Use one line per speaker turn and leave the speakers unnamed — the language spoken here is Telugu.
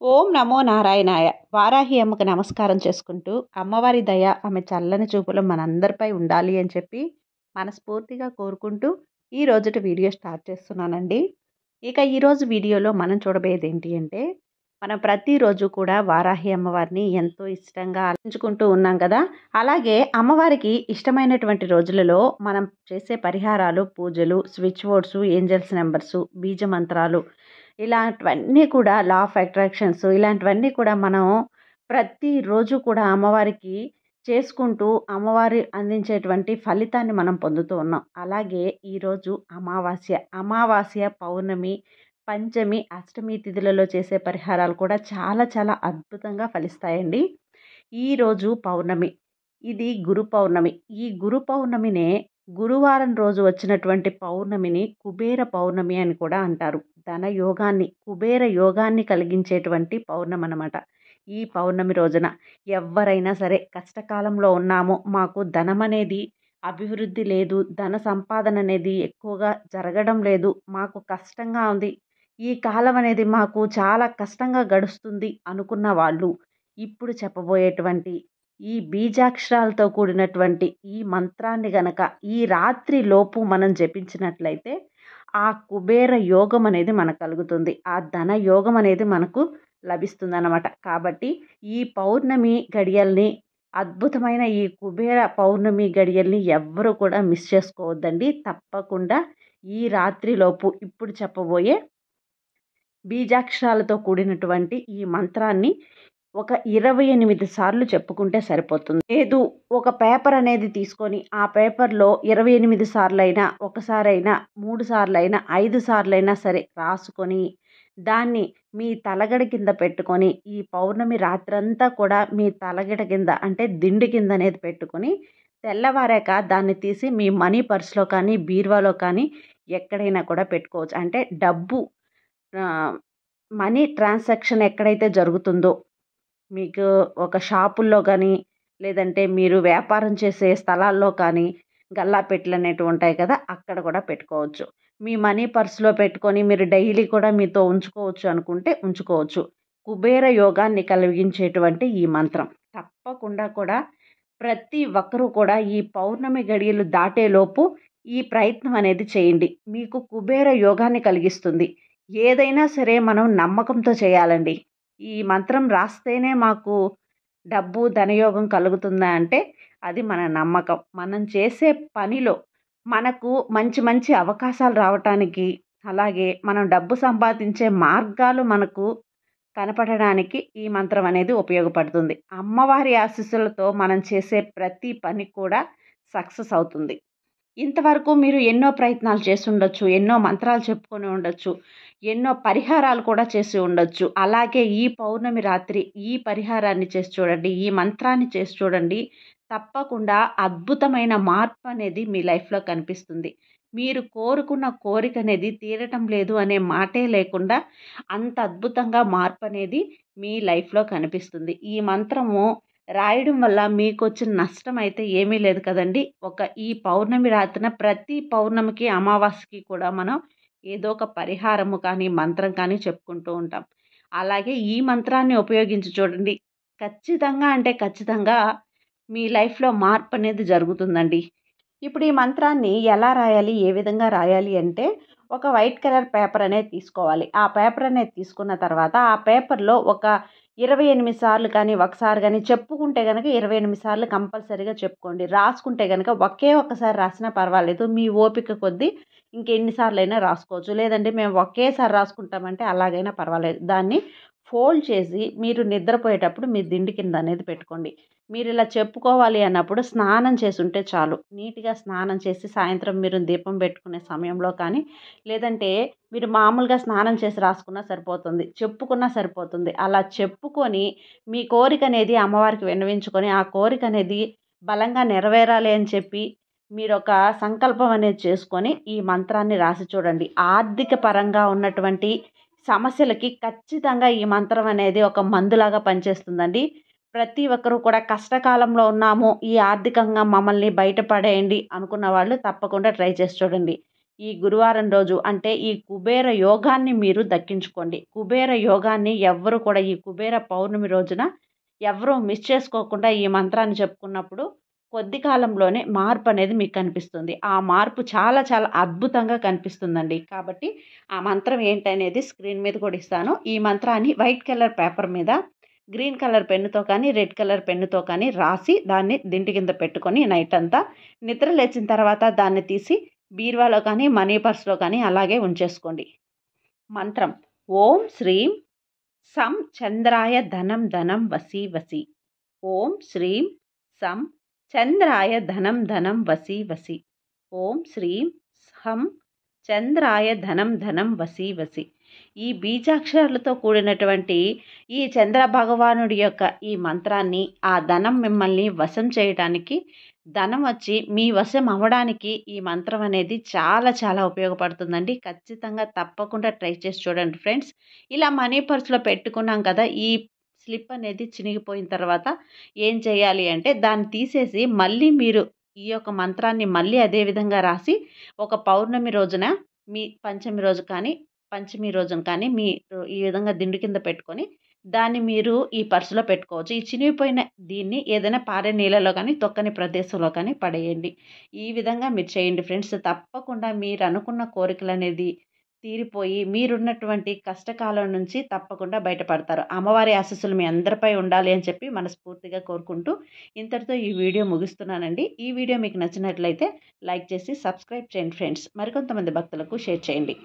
ఓం నమో నారాయణాయ. వారాహి అమ్మకు నమస్కారం చేసుకుంటూ, అమ్మవారి దయ, ఆమె చల్లని చూపులు మనందరిపై ఉండాలి అని చెప్పి మనస్ఫూర్తిగా కోరుకుంటూ, ఈ రోజుటి వీడియో స్టార్ట్ చేస్తున్నానండి. ఇక ఈరోజు వీడియోలో మనం చూడబోయేది ఏంటి అంటే, మనం ప్రతిరోజు కూడా వారాహి అమ్మవారిని ఎంతో ఇష్టంగా అర్చించుకుంటూ ఉన్నాం కదా. అలాగే అమ్మవారికి ఇష్టమైనటువంటి రోజులలో మనం చేసే పరిహారాలు, పూజలు, స్విచ్ బోర్డ్స్, ఏంజల్స్ నెంబర్స్, బీజ మంత్రాలు ఇలాంటివన్నీ కూడా లా ఆఫ్ అట్రాక్షన్స్ ఇలాంటివన్నీ కూడా మనం ప్రతిరోజు కూడా అమ్మవారికి చేసుకుంటూ అమ్మవారి అందించేటువంటి ఫలితాన్ని మనం పొందుతూ ఉన్నాం. అలాగే ఈరోజు అమావాస్య, పౌర్ణమి, పంచమి, అష్టమి తిథులలో చేసే పరిహారాలు కూడా చాలా చాలా అద్భుతంగా ఫలిస్తాయండి. ఈరోజు పౌర్ణమి, ఇది గురు పౌర్ణమి. ఈ గురు పౌర్ణమినే గురువారం రోజు వచ్చినటువంటి పౌర్ణమిని కుబేర పౌర్ణమి అని కూడా అంటారు. ధన యోగాన్ని, కుబేర యోగాన్ని కలిగించేటువంటి పౌర్ణమి అన్నమాట. ఈ పౌర్ణమి రోజున ఎవరైనా సరే కష్టకాలంలో ఉన్నాము, మాకు ధనం అనేది అభివృద్ధి లేదు, ధన సంపాదన అనేది ఎక్కువగా జరగడం లేదు, మాకు కష్టంగా ఉంది, ఈ కాలం అనేది మాకు చాలా కష్టంగా గడుస్తుంది అనుకున్న వాళ్ళు ఇప్పుడు చెప్పబోయేటువంటి ఈ బీజాక్షరాలతో కూడినటువంటి ఈ మంత్రాన్ని గనక ఈ రాత్రి లోపు మనం జపించినట్లయితే ఆ కుబేర యోగం అనేది మనకు కలుగుతుంది. ఆ ధన యోగం అనేది మనకు లభిస్తుంది అన్నమాట. కాబట్టి ఈ పౌర్ణమి గడియల్ని, అద్భుతమైన ఈ కుబేర పౌర్ణమి గడియల్ని ఎవ్వరూ కూడా మిస్ చేసుకోవద్దండి. తప్పకుండా ఈ రాత్రిలోపు ఇప్పుడు చెప్పబోయే బీజాక్షరాలతో కూడినటువంటి ఈ మంత్రాన్ని ఒక 28 సార్లు చెప్పుకుంటే సరిపోతుంది. లేదు, ఒక పేపర్ అనేది తీసుకొని ఆ పేపర్లో 28 సార్లైనా, ఒకసారైనా, 3 సార్లైనా, 5 సార్లైనా సరే రాసుకొని దాన్ని మీ తలగడ కింద పెట్టుకొని ఈ పౌర్ణమి రాత్రంతా కూడా మీ తలగడ కింద అంటే దిండు కింద అనేది పెట్టుకొని తెల్లవారాక దాన్ని తీసి మీ మనీ పర్స్లో కానీ, బీరువాలో కానీ ఎక్కడైనా కూడా పెట్టుకోవచ్చు. అంటే డబ్బు మనీ ట్రాన్సాక్షన్ ఎక్కడైతే జరుగుతుందో మీకు ఒక షాపుల్లో కానీ, లేదంటే మీరు వ్యాపారం చేసే స్థలాల్లో కానీ గల్లాపెట్టెలు అనేటివి ఉంటాయి కదా, అక్కడ కూడా పెట్టుకోవచ్చు. మీ మనీ పర్స్లో పెట్టుకొని మీరు డైలీ కూడా మీతో ఉంచుకోవచ్చు అనుకుంటే ఉంచుకోవచ్చు. కుబేర యోగాన్ని కలిగించేటువంటి ఈ మంత్రం తప్పకుండా కూడా ప్రతి ఒక్కరూ కూడా ఈ పౌర్ణమి గడియలు దాటేలోపు ఈ ప్రయత్నం అనేది చేయండి. మీకు కుబేర యోగాన్ని కలిగిస్తుంది. ఏదైనా సరే మనం నమ్మకంతో చేయాలండి. ఈ మంత్రం రాస్తేనే మాకు డబ్బు, ధనయోగం కలుగుతుందా అంటే అది మన నమ్మకం. మనం చేసే పనిలో మనకు మంచి మంచి అవకాశాలు రావటానికి, అలాగే మనం డబ్బు సంపాదించే మార్గాలు మనకు కనపడడానికి ఈ మంత్రం అనేది ఉపయోగపడుతుంది. అమ్మవారి ఆశీస్సులతో మనం చేసే ప్రతి పని కూడా సక్సెస్ అవుతుంది. ఇంతవరకు మీరు ఎన్నో ప్రయత్నాలు చేసి ఉండొచ్చు, ఎన్నో మంత్రాలు చెప్పుకొని ఉండొచ్చు, ఎన్నో పరిహారాలు కూడా చేసి ఉండొచ్చు. అలాగే ఈ పౌర్ణమి రాత్రి ఈ పరిహారాన్ని చేసి చూడండి, ఈ మంత్రాన్ని చేసి చూడండి. తప్పకుండా అద్భుతమైన మార్పు అనేది మీ లైఫ్లో కనిపిస్తుంది. మీరు కోరుకున్న కోరిక అనేది తీరటం లేదు అనే మాటే లేకుండా అంత అద్భుతంగా మార్పు అనేది మీ లైఫ్లో కనిపిస్తుంది. ఈ మంత్రము రాయడం వల్ల మీకు వచ్చిన నష్టం అయితే ఏమీ లేదు కదండి. ఈ పౌర్ణమి రాత్రిన ప్రతి పౌర్ణమికి, అమావాస్యకి కూడా మనం ఏదో ఒక పరిహారము కానీ, మంత్రం కానీ చెప్పుకుంటూ ఉంటాం. అలాగే ఈ మంత్రాన్ని ఉపయోగించి చూడండి. ఖచ్చితంగా అంటే ఖచ్చితంగా మీ లైఫ్లో మార్పు అనేది జరుగుతుందండి. ఇప్పుడు ఈ మంత్రాన్ని ఎలా రాయాలి, ఏ విధంగా రాయాలి అంటే ఒక వైట్ కలర్ పేపర్ అనేది తీసుకోవాలి. ఆ పేపర్ అనేది తీసుకున్న తర్వాత ఆ పేపర్లో ఒక 28 సార్లు కానీ, ఒకసారి కానీ చెప్పుకుంటే కనుక 28 సార్లు కంపల్సరీగా చెప్పుకోండి. రాసుకుంటే కనుక ఒకే ఒక్కసారి రాసినా పర్వాలేదు. మీ ఓపిక కొద్దీ ఇంకెన్ని సార్లైనా రాసుకోవచ్చు. లేదంటే మేము ఒకేసారి రాసుకుంటామంటే అలాగైనా పర్వాలేదు. దాన్ని ఫోల్డ్ చేసి మీరు నిద్రపోయేటప్పుడు మీ దిండు కింద అనేది పెట్టుకోండి. మీరు ఇలా చెప్పుకోవాలి అన్నప్పుడు స్నానం చేసి ఉంటే చాలు. నీట్గా స్నానం చేసి సాయంత్రం మీరు దీపం పెట్టుకునే సమయంలో కానీ, లేదంటే మీరు మామూలుగా స్నానం చేసి రాసుకున్నా సరిపోతుంది, చెప్పుకున్నా సరిపోతుంది. అలా చెప్పుకొని మీ కోరిక అనేది అమ్మవారికి విన్నవించుకొని ఆ కోరిక అనేది బలంగా నెరవేరాలి అని చెప్పి మీరు ఒక సంకల్పం అనేది చేసుకొని ఈ మంత్రాన్ని రాసి చూడండి. ఆర్థిక పరంగా ఉన్నటువంటి సమస్యలకి ఖచ్చితంగా ఈ మంత్రం అనేది ఒక మందులాగా పనిచేస్తుందండి. ప్రతి ఒక్కరూ కూడా కష్టకాలంలో ఉన్నాము, ఈ ఆర్థికంగా మమ్మల్ని బయటపడేయండి అనుకున్న వాళ్ళు తప్పకుండా ట్రై చేసి చూడండి. ఈ గురువారం రోజు అంటే ఈ కుబేర యోగాన్ని మీరు దక్కించుకోండి. కుబేర యోగాన్ని ఎవ్వరు కూడా ఈ కుబేర పౌర్ణమి రోజున ఎవరూ మిస్ చేసుకోకుండా ఈ మంత్రాన్ని చెప్పుకున్నప్పుడు కొద్ది కాలంలోనే మార్పు అనేది మీకు కనిపిస్తుంది. ఆ మార్పు చాలా చాలా అద్భుతంగా కనిపిస్తుందండి. కాబట్టి ఆ మంత్రం ఏంటనేది స్క్రీన్ మీద కూడా ఇస్తాను. ఈ మంత్రాన్ని వైట్ కలర్ పేపర్ మీద గ్రీన్ కలర్ పెన్నుతో కానీ రెడ్ కలర్ పెన్నుతో కానీ రాసి దాన్ని దిండు కింద పెట్టుకొని నైట్ అంతా నిద్ర లేచిన తర్వాత దాన్ని తీసి బీరువాలో కానీ మనీ పర్స్లో కానీ అలాగే ఉంచేసుకోండి. మంత్రం ఓం శ్రీం సం చంద్రాయ ధనం ధనం వసి వసి. ఓం శ్రీం సం చంద్రాయ ధనం ధనం వసి వసి. ఓం శ్రీం హం చంద్రాయ ధనం ధనం వసి వసి. ఈ బీజాక్షరాలతో కూడినటువంటి ఈ చంద్ర భగవానుడి యొక్క ఈ మంత్రాన్ని ఆ ధనం మిమ్మల్ని వశం చేయడానికి, ధనం వచ్చి మీ వశం అవ్వడానికి ఈ మంత్రం అనేది చాలా చాలా ఉపయోగపడుతుందండి. ఖచ్చితంగా తప్పకుండా ట్రై చేసి చూడండి ఫ్రెండ్స్. ఇలా మనీ పర్స్లో పెట్టుకున్నాం కదా, ఈ స్లిప్ అనేది చినిగిపోయిన తర్వాత ఏం చేయాలి అంటే దాన్ని తీసేసి మళ్ళీ మీరు ఈ యొక్క మంత్రాన్ని మళ్ళీ అదే విధంగా రాసి ఒక పౌర్ణమి రోజున మీ పంచమి రోజున కానీ ఈ విధంగా దిండు కింద పెట్టుకొని దాన్ని మీరు ఈ పర్సులో పెట్టుకోవచ్చు. ఈ చినిగిపోయిన దీన్ని ఏదైనా పారే నీళ్ళలో కానీ తొక్కని ప్రదేశంలో కానీ పడేయండి. ఈ విధంగా మీరు చేయండి ఫ్రెండ్స్. తప్పకుండా మీరు అనుకున్న కోరికలు అనేది తీరిపోయి మీరున్నటువంటి కష్టకాలం నుంచి తప్పకుండా బయటపడతారు. అమ్మవారి ఆశీస్సులు మీ అందరిపై ఉండాలి అని చెప్పి మనస్ఫూర్తిగా కోరుకుంటూ ఇంతటితో ఈ వీడియో ముగిస్తున్నానండి. ఈ వీడియో మీకు నచ్చినట్లయితే లైక్ చేసి సబ్స్క్రైబ్ చేయండి ఫ్రెండ్స్. మరికొంతమంది భక్తులకు షేర్ చేయండి.